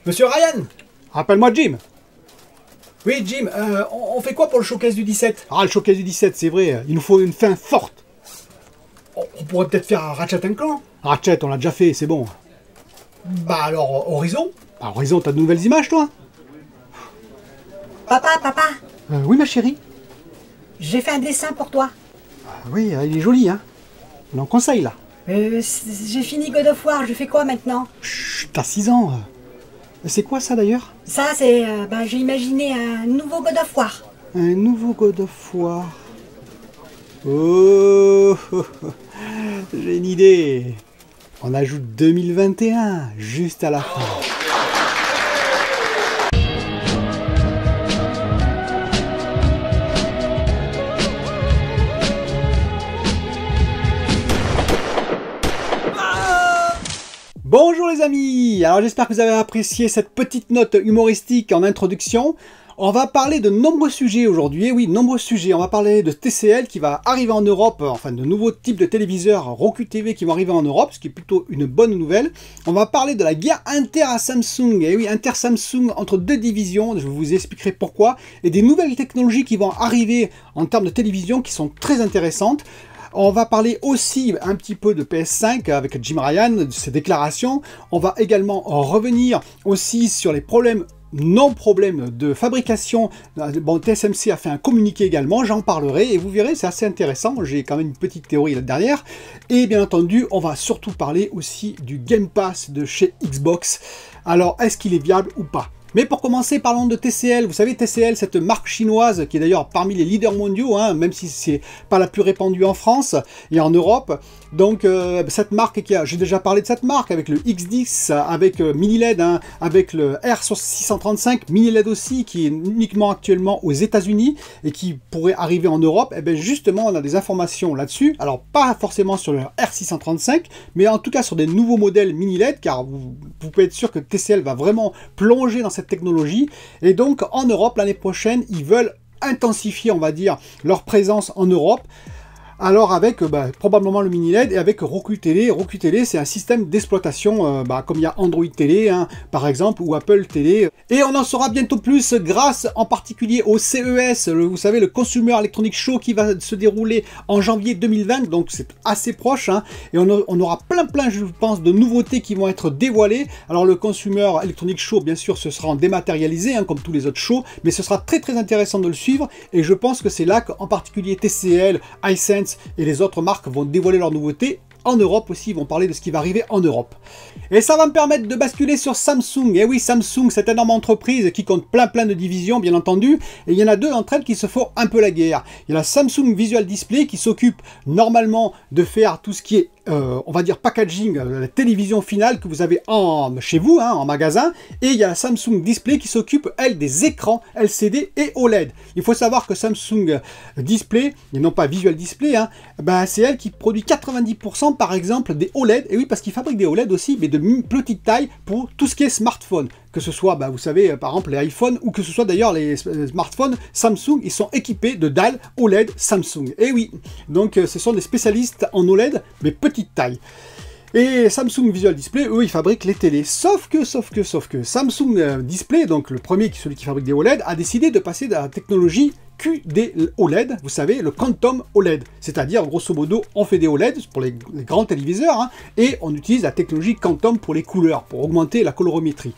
Monsieur Ryan! Rappelle-moi Jim. Oui, Jim, on fait quoi pour le showcase du 17? Ah, le showcase du 17, c'est vrai, il nous faut une fin forte. On pourrait peut-être faire un Ratchet & Clank. Ratchet, on l'a déjà fait, c'est bon. Bah alors, Horizon? Ah, Horizon, t'as de nouvelles images, toi? Papa, Oui, ma chérie. j'ai fait un dessin pour toi. Ah, oui, il est joli, hein. On en conseille, là. J'ai fini God of War, je fais quoi maintenant? Chut, t'as 6 ans. C'est quoi, ça, d'ailleurs? Ça, c'est... j'ai imaginé un nouveau God of War. Un nouveau God of War. Oh, j'ai une idée. On ajoute 2021, juste à la fin. Bonjour les amis, alors j'espère que vous avez apprécié cette petite note humoristique en introduction. On va parler de nombreux sujets aujourd'hui, oui, nombreux sujets. On va parler de TCL qui va arriver en Europe, enfin de nouveaux types de téléviseurs Roku TV qui vont arriver en Europe, ce qui est plutôt une bonne nouvelle. On va parler de la guerre Inter à Samsung, et oui, Inter-Samsung entre deux divisions, je vous expliquerai pourquoi, et des nouvelles technologies qui vont arriver en termes de télévision qui sont très intéressantes. On va parler aussi un petit peu de PS5 avec Jim Ryan, de ses déclarations. On va également revenir aussi sur les problèmes de fabrication. Bon, TSMC a fait un communiqué également, j'en parlerai et vous verrez, c'est assez intéressant. J'ai quand même une petite théorie là derrière. Et bien entendu, on va surtout parler aussi du Game Pass de chez Xbox. Alors, est-ce qu'il est viable ou pas ? Mais pour commencer, parlons de TCL. Vous savez, TCL, cette marque chinoise qui est d'ailleurs parmi les leaders mondiaux, hein, même si c'est pas la plus répandue en France et en Europe. Donc, cette marque, j'ai déjà parlé de cette marque avec le X10, avec mini LED, hein, avec le R635 mini LED aussi, qui est uniquement actuellement aux États-Unis et qui pourrait arriver en Europe. Et bien justement, on a des informations là-dessus. Alors, pas forcément sur le R635, mais en tout cas sur des nouveaux modèles mini LED, car vous pouvez être sûr que TCL va vraiment plonger dans cette technologie. Et donc, en Europe, l'année prochaine, ils veulent intensifier, on va dire, leur présence en Europe. Alors avec probablement le mini LED et avec Roku Télé. Roku Télé, c'est un système d'exploitation comme il y a Android Télé hein, par exemple ou Apple Télé. Et on en saura bientôt plus grâce en particulier au CES, vous savez le Consumer Electronic Show qui va se dérouler en janvier 2020, donc c'est assez proche. Hein, et on aura plein je pense de nouveautés qui vont être dévoilées. Alors le Consumer Electronic Show bien sûr ce sera en dématérialisé hein, comme tous les autres shows, mais ce sera très intéressant de le suivre et je pense que c'est là qu'en particulier TCL, Hisense et les autres marques vont dévoiler leurs nouveautés. En Europe aussi, ils vont parler de ce qui va arriver en Europe. Et ça va me permettre de basculer sur Samsung. Et oui, Samsung, cette énorme entreprise qui compte plein de divisions, bien entendu. Et il y en a deux d'entre elles qui se font un peu la guerre. Il y a la Samsung Visual Display qui s'occupe normalement de faire tout ce qui est on va dire packaging, la télévision finale que vous avez chez vous, hein, en magasin. Et il y a la Samsung Display qui s'occupe, elle, des écrans LCD et OLED. Il faut savoir que Samsung Display, et non pas Visual Display, hein, c'est elle qui produit 90% par exemple des OLED. Et oui, parce qu'ils fabriquent des OLED aussi, mais de petite taille pour tout ce qui est smartphone. Que ce soit, vous savez, par exemple les iPhones, ou que ce soit d'ailleurs les smartphones Samsung, ils sont équipés de dalles OLED Samsung. Et oui, donc ce sont des spécialistes en OLED, mais petite taille. Et Samsung Visual Display, eux, ils fabriquent les télés. Sauf que Samsung Display, donc le premier, celui qui fabrique des OLED, a décidé de passer de la technologie QD OLED, vous savez, le Quantum OLED. C'est-à-dire, grosso modo, on fait des OLED pour les grands téléviseurs, hein, et on utilise la technologie Quantum pour les couleurs, pour augmenter la colorimétrie.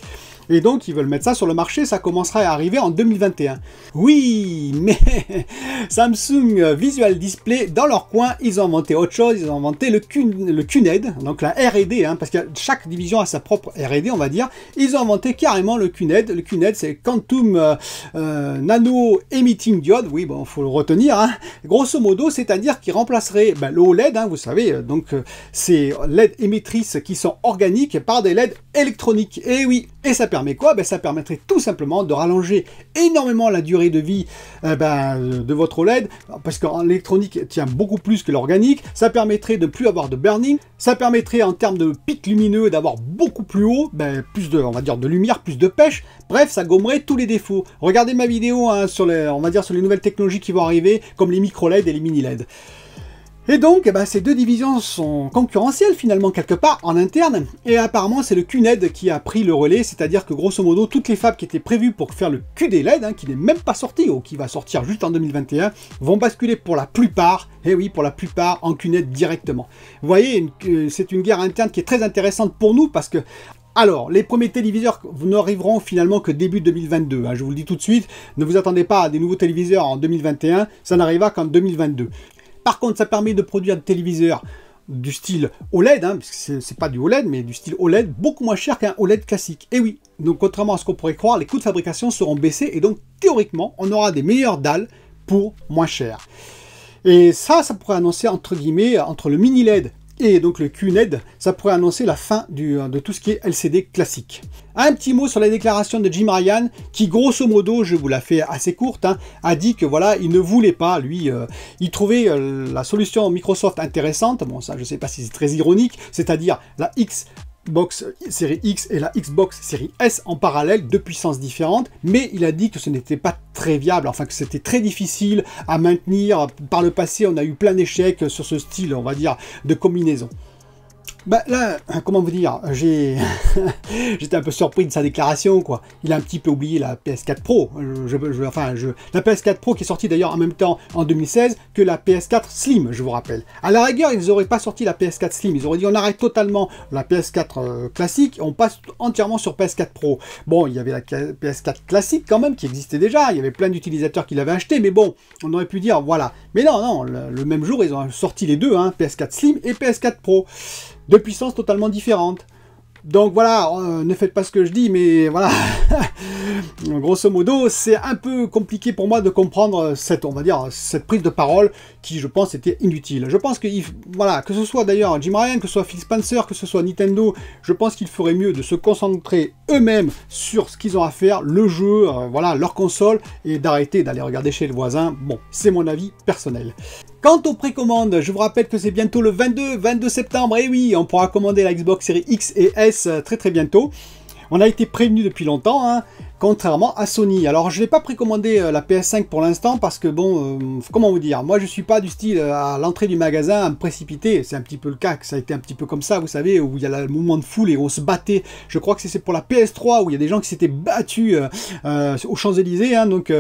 Et donc, ils veulent mettre ça sur le marché, ça commencera à arriver en 2021. Oui, mais Samsung Visual Display, dans leur coin, ils ont inventé autre chose, ils ont inventé le QNED, donc la R&D, hein, parce que chaque division a sa propre R&D, on va dire. Ils ont inventé carrément le QNED. Le QNED, c'est Quantum Nano Emitting Diode, oui, bon, faut le retenir. Hein. Grosso modo, c'est-à-dire qu'il remplacerait le OLED, hein, vous savez, donc ces LED émettrices qui sont organiques par des LED électroniques. Et oui, et ça permet quoi? Ça permettrait tout simplement de rallonger énormément la durée de vie de votre OLED, parce qu'en électronique tient beaucoup plus que l'organique. Ça permettrait de plus avoir de burning, ça permettrait en termes de pic lumineux d'avoir beaucoup plus haut, plus de, on va dire, de lumière, plus de pêche. Bref, ça gommerait tous les défauts. Regardez ma vidéo hein, sur les nouvelles technologies qui vont arriver, comme les micro LED et les mini LED. Et donc, eh ben, ces deux divisions sont concurrentielles finalement quelque part en interne, et apparemment c'est le QNED qui a pris le relais, c'est-à-dire que grosso modo toutes les fabs qui étaient prévues pour faire le QD-LED, hein, qui n'est même pas sorti ou qui va sortir juste en 2021, vont basculer pour la plupart, et oui pour la plupart, en QNED directement. Vous voyez, c'est une guerre interne qui est très intéressante pour nous parce que alors, les premiers téléviseurs n'arriveront finalement que début 2022, hein, je vous le dis tout de suite, ne vous attendez pas à des nouveaux téléviseurs en 2021, ça n'arrivera qu'en 2022. Par contre, ça permet de produire des téléviseurs du style OLED, hein, parce que c'est pas du OLED, mais du style OLED, beaucoup moins cher qu'un OLED classique. Et oui, donc contrairement à ce qu'on pourrait croire, les coûts de fabrication seront baissés, et donc théoriquement, on aura des meilleures dalles pour moins cher. Et ça pourrait annoncer, entre guillemets, entre le mini LED et donc le QNED, ça pourrait annoncer la fin de tout ce qui est LCD classique. Un petit mot sur la déclaration de Jim Ryan, qui grosso modo, je vous la fais assez courte, hein, a dit que voilà, il ne voulait pas, lui, il trouvait la solution Microsoft intéressante, bon ça je sais pas si c'est très ironique, c'est-à-dire la Xbox série X et la Xbox série S en parallèle, deux puissances différentes, mais il a dit que ce n'était pas très viable, enfin que c'était très difficile à maintenir. Par le passé, on a eu plein d'échecs sur ce style, on va dire, de combinaison. Bah là, comment vous dire, j'étais un peu surpris de sa déclaration, quoi. Il a un petit peu oublié la PS4 Pro. La PS4 Pro qui est sortie d'ailleurs en même temps en 2016 que la PS4 Slim, je vous rappelle. À la rigueur, ils n'auraient pas sorti la PS4 Slim. Ils auraient dit on arrête totalement la PS4 classique, on passe entièrement sur PS4 Pro. Bon, il y avait la PS4 classique quand même qui existait déjà. Il y avait plein d'utilisateurs qui l'avaient acheté, mais bon, on aurait pu dire voilà. Mais non, le même jour, ils ont sorti les deux, hein, PS4 Slim et PS4 Pro. Deux puissances totalement différentes. Donc voilà, ne faites pas ce que je dis, mais voilà, grosso modo, c'est un peu compliqué pour moi de comprendre cette, on va dire, cette prise de parole qui, je pense, était inutile. Je pense que, voilà, que ce soit d'ailleurs Jim Ryan, que ce soit Phil Spencer, que ce soit Nintendo, je pense qu'il ferait mieux de se concentrer eux-mêmes sur ce qu'ils ont à faire, le jeu, voilà, leur console, et d'arrêter d'aller regarder chez le voisin. Bon, c'est mon avis personnel. Quant aux précommandes, je vous rappelle que c'est bientôt le 22 septembre, et oui, on pourra commander la Xbox Series X et S très bientôt. On a été prévenu depuis longtemps, hein, contrairement à Sony. Alors je n'ai pas précommandé la PS5 pour l'instant parce que bon, comment vous dire, moi je suis pas du style à l'entrée du magasin à me précipiter, c'est un petit peu le cas, que ça a été un petit peu comme ça, vous savez, où il y a le mouvement de foule et on se battait. Je crois que c'est pour la PS3 où il y a des gens qui s'étaient battus aux Champs-Élysées, hein, donc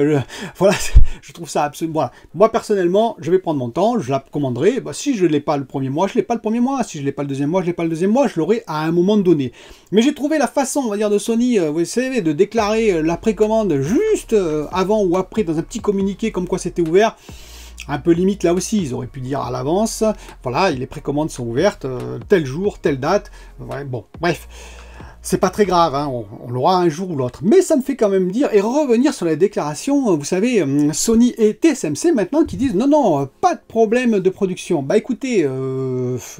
voilà, je trouve ça absolument... Voilà. Moi personnellement, je vais prendre mon temps, je la commanderai, bah, si je ne l'ai pas le premier mois, je ne l'ai pas le premier mois, si je ne l'ai pas le deuxième mois, je ne l'ai pas le deuxième mois, je l'aurai à un moment donné. Mais j'ai trouvé la façon, on va dire, de Sony, vous savez, de déclarer la précommande juste avant ou après dans un petit communiqué comme quoi c'était ouvert. Un peu limite là aussi, ils auraient pu dire à l'avance, voilà, les précommandes sont ouvertes, tel jour, telle date, ouais, bon, bref. C'est pas très grave, hein, on l'aura un jour ou l'autre. Mais ça me fait quand même dire et revenir sur la déclaration, vous savez, Sony et TSMC maintenant qui disent non, pas de problème de production. Bah écoutez,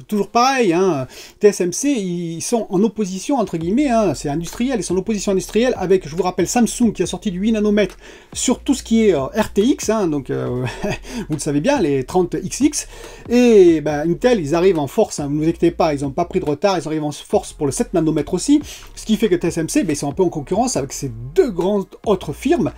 toujours pareil, hein, TSMC, ils sont en opposition, entre guillemets, hein, c'est industriel, ils sont en opposition industrielle avec, je vous rappelle, Samsung qui a sorti du 8 nanomètres sur tout ce qui est RTX, hein, donc vous le savez bien, les 30XX. Et bah, Intel, ils arrivent en force, hein, ne vous inquiétez pas, ils n'ont pas pris de retard, ils arrivent en force pour le 7 nanomètres aussi. Ce qui fait que TSMC, ben, ils sont un peu en concurrence avec ces deux grandes autres firmes.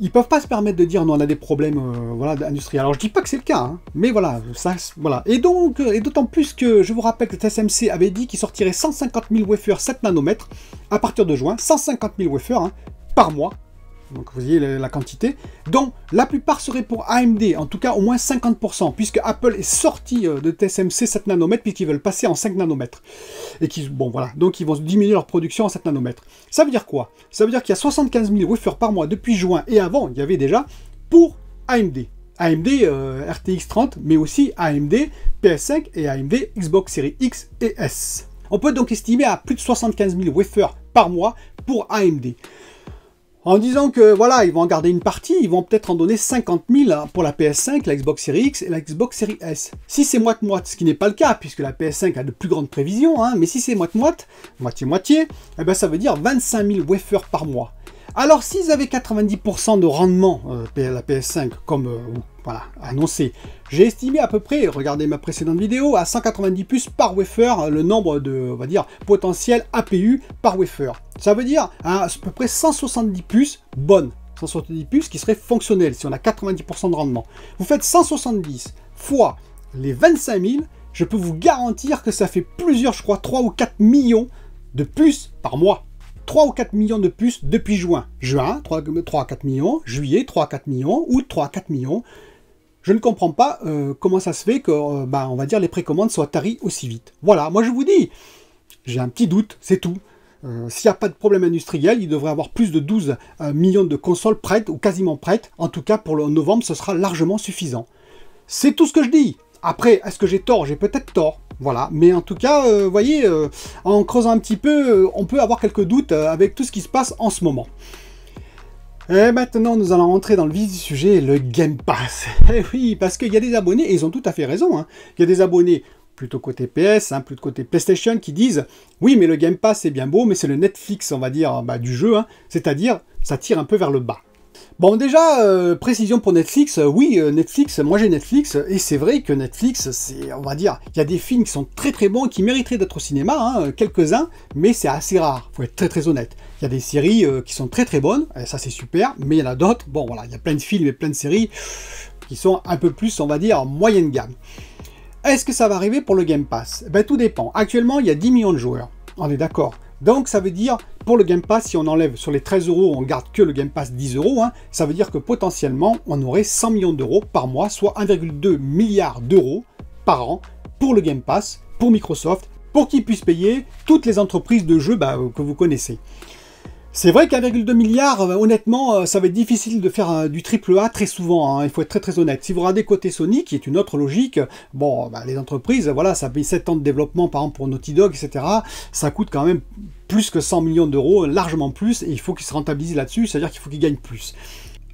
Ils peuvent pas se permettre de dire non, on a des problèmes voilà, industriels. Alors je dis pas que c'est le cas, hein, mais voilà, ça, voilà. Et donc, et d'autant plus que je vous rappelle que TSMC avait dit qu'il sortirait 150 000 wafers 7 nanomètres à partir de juin, 150 000 wafers hein, par mois. Donc vous voyez la quantité, dont la plupart seraient pour AMD, en tout cas au moins 50%, puisque Apple est sorti de TSMC 7 nanomètres, puisqu'ils veulent passer en 5 nanomètres. Et qui, bon voilà, donc ils vont diminuer leur production en 7 nanomètres. Ça veut dire quoi? Ça veut dire qu'il y a 75 000 wafers par mois depuis juin, et avant, il y avait déjà pour AMD. AMD RTX 30, mais aussi AMD PS5 et AMD Xbox Series X et S. On peut donc estimer à plus de 75 000 wafers par mois pour AMD. En disant que voilà, ils vont en garder une partie, ils vont peut-être en donner 50 000 pour la PS5, la Xbox Series X et la Xbox Series S. Si c'est moite-moite, ce qui n'est pas le cas, puisque la PS5 a de plus grandes prévisions, hein, mais si c'est moite-moite, moitié-moitié, eh ben ça veut dire 25 000 wafers par mois. Alors s'ils avaient 90% de rendement, la PS5, comme voilà, annoncé, j'ai estimé à peu près, regardez ma précédente vidéo, à 190 puces par wafer, le nombre de, on va dire, potentiel APU par wafer. Ça veut dire à peu près 170 puces bonnes, 170 puces qui seraient fonctionnelles, si on a 90% de rendement. Vous faites 170 fois les 25 000, je peux vous garantir que ça fait plusieurs, je crois, 3 ou 4 millions de puces par mois. 3 ou 4 millions de puces depuis juin. Juin, 3 à 4 millions. Juillet, 3 à 4 millions. Août, 3 à 4 millions. Je ne comprends pas comment ça se fait que, on va dire, les précommandes soient taries aussi vite. Voilà, moi je vous dis, j'ai un petit doute, c'est tout. S'il n'y a pas de problème industriel, il devrait y avoir plus de 12 millions de consoles prêtes ou quasiment prêtes. En tout cas, pour le novembre, ce sera largement suffisant. C'est tout ce que je dis. Après, est-ce que j'ai tort? J'ai peut-être tort. Voilà. Mais en tout cas, vous voyez, en creusant un petit peu, on peut avoir quelques doutes avec tout ce qui se passe en ce moment. Et maintenant, nous allons rentrer dans le vif du sujet, le Game Pass. Eh oui, parce qu'il y a des abonnés, et ils ont tout à fait raison, hein. Il y a des abonnés plutôt côté PS, hein, plutôt côté PlayStation, qui disent « Oui, mais le Game Pass, c'est bien beau, mais c'est le Netflix, on va dire, du jeu, hein. C'est-à-dire, ça tire un peu vers le bas. » Bon, déjà, précision pour Netflix, oui, Netflix, moi j'ai Netflix, et c'est vrai que Netflix, c'est, on va dire, il y a des films qui sont très très bons, qui mériteraient d'être au cinéma, hein, quelques-uns, mais c'est assez rare, faut être très très honnête. Il y a des séries qui sont très très bonnes, et ça c'est super, mais il y en a d'autres, bon voilà, il y a plein de films et plein de séries qui sont un peu plus, on va dire, moyenne gamme. Est-ce que ça va arriver pour le Game Pass? Ben tout dépend. Actuellement, il y a 10 millions de joueurs, on est d'accord. Donc ça veut dire, pour le Game Pass, si on enlève sur les 13 €, on garde que le Game Pass 10 €, hein, ça veut dire que potentiellement, on aurait 100 millions d'euros par mois, soit 1,2 milliard d'euros par an pour le Game Pass, pour Microsoft, pour qu'ils puissent payer toutes les entreprises de jeux que vous connaissez. C'est vrai qu'1,2 milliard, honnêtement, ça va être difficile de faire du AAA très souvent, hein, il faut être très très honnête. Si vous regardez côté Sony, qui est une autre logique, bon, les entreprises, voilà, ça paye 7 ans de développement, par exemple pour Naughty Dog, etc. Ça coûte quand même plus que 100 millions d'euros, largement plus, et il faut qu'ils se rentabilisent là-dessus, c'est-à-dire qu'il faut qu'ils gagnent plus.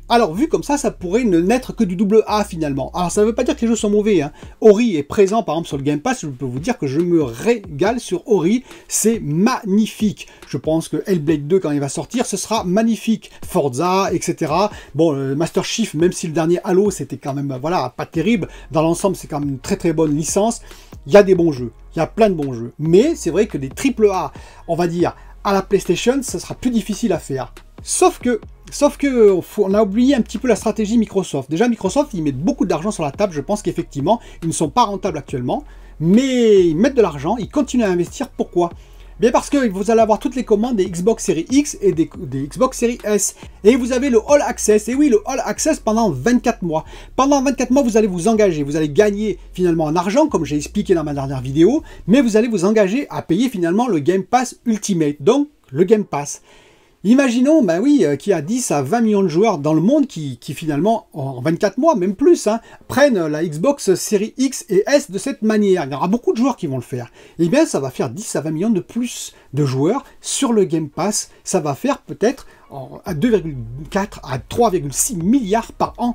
Alors, vu comme ça pourrait ne n'être que du double A finalement. Alors, ça ne veut pas dire que les jeux sont mauvais, hein. Ori est présent, par exemple, sur le Game Pass. Je peux vous dire que je me régale sur Ori. C'est magnifique. Je pense que Hellblade 2, quand il va sortir, ce sera magnifique. Forza, etc. Bon, Master Chief, même si le dernier Halo, c'était quand même, voilà, pas terrible. Dans l'ensemble, c'est quand même une très très bonne licence. Il y a des bons jeux. Il y a plein de bons jeux. Mais c'est vrai que des AAA, on va dire, à la PlayStation, ça sera plus difficile à faire. Sauf que on a oublié un petit peu la stratégie Microsoft. Déjà, Microsoft, ils mettent beaucoup d'argent sur la table. Je pense qu'effectivement, ils ne sont pas rentables actuellement. Mais ils mettent de l'argent, ils continuent à investir. Pourquoi? Bien parce que vous allez avoir toutes les commandes des Xbox Series X et des Xbox Series S. Et vous avez le All Access. Et oui, le All Access pendant 24 mois. Pendant 24 mois, vous allez vous engager. Vous allez gagner finalement en argent, comme j'ai expliqué dans ma dernière vidéo. Mais vous allez vous engager à payer finalement le Game Pass Ultimate. Donc, le Game Pass. Imaginons, ben oui, qu'il y a 10 à 20 millions de joueurs dans le monde qui finalement, en 24 mois, même plus, hein, prennent la Xbox Series X et S de cette manière. Il y aura beaucoup de joueurs qui vont le faire. Et bien, ça va faire 10 à 20 millions de plus de joueurs sur le Game Pass. Ça va faire peut-être à 2,4 à 3,6 milliards par an.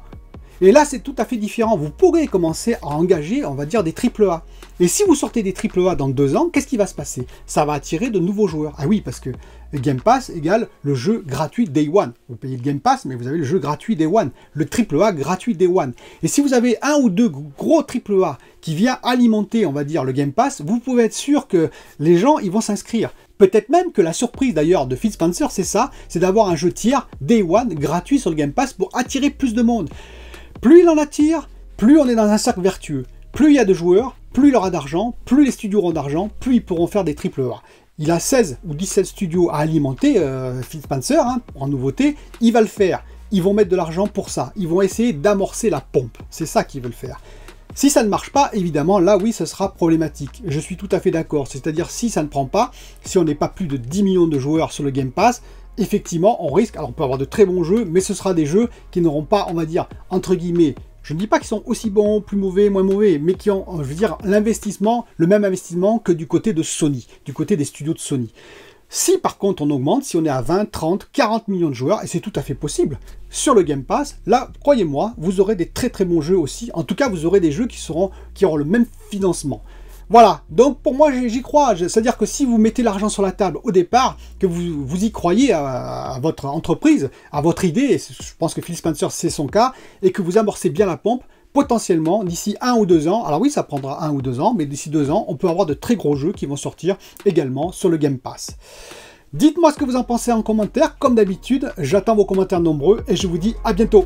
Et là, c'est tout à fait différent. Vous pourrez commencer à engager, on va dire, des AAA. Et si vous sortez des AAA dans 2 ans, qu'est-ce qui va se passer? Ça va attirer de nouveaux joueurs. Ah oui, parce que le Game Pass égale le jeu gratuit Day One. Vous payez le Game Pass, mais vous avez le jeu gratuit Day One. Le AAA gratuit Day One. Et si vous avez un ou deux gros AAA qui vient alimenter, on va dire, le Game Pass, vous pouvez être sûr que les gens, ils vont s'inscrire. Peut-être même que la surprise d'ailleurs de Phil Spencer, c'est ça, c'est d'avoir un jeu tiers Day One gratuit sur le Game Pass pour attirer plus de monde. Plus il en attire, plus on est dans un cercle vertueux. Plus il y a de joueurs, plus il aura d'argent, plus les studios auront d'argent, plus ils pourront faire des AAA. Il a 16 ou 17 studios à alimenter, Phil Spencer, hein, en nouveauté, il va le faire. Ils vont mettre de l'argent pour ça. Ils vont essayer d'amorcer la pompe. C'est ça qu'ils veulent faire. Si ça ne marche pas, évidemment, là oui, ce sera problématique. Je suis tout à fait d'accord. C'est-à-dire, si ça ne prend pas, si on n'est pas plus de 10 millions de joueurs sur le Game Pass, effectivement, on risque, alors on peut avoir de très bons jeux, mais ce sera des jeux qui n'auront pas, on va dire, entre guillemets, je ne dis pas qu'ils sont aussi bons, plus mauvais, moins mauvais, mais qui ont, je veux dire, l'investissement, le même investissement que du côté de Sony, du côté des studios de Sony. Si par contre on augmente, si on est à 20, 30, 40 millions de joueurs, et c'est tout à fait possible, sur le Game Pass, là, croyez-moi, vous aurez des très très bons jeux aussi. En tout cas, vous aurez des jeux qui auront le même financement. Voilà, donc pour moi j'y crois, c'est-à-dire que si vous mettez l'argent sur la table au départ, que vous y croyez à votre entreprise, à votre idée, et je pense que Phil Spencer c'est son cas, et que vous amorcez bien la pompe, potentiellement d'ici 1 ou 2 ans, alors oui ça prendra 1 ou 2 ans, mais d'ici 2 ans, on peut avoir de très gros jeux qui vont sortir également sur le Game Pass. Dites-moi ce que vous en pensez en commentaire, comme d'habitude, j'attends vos commentaires nombreux, et je vous dis à bientôt.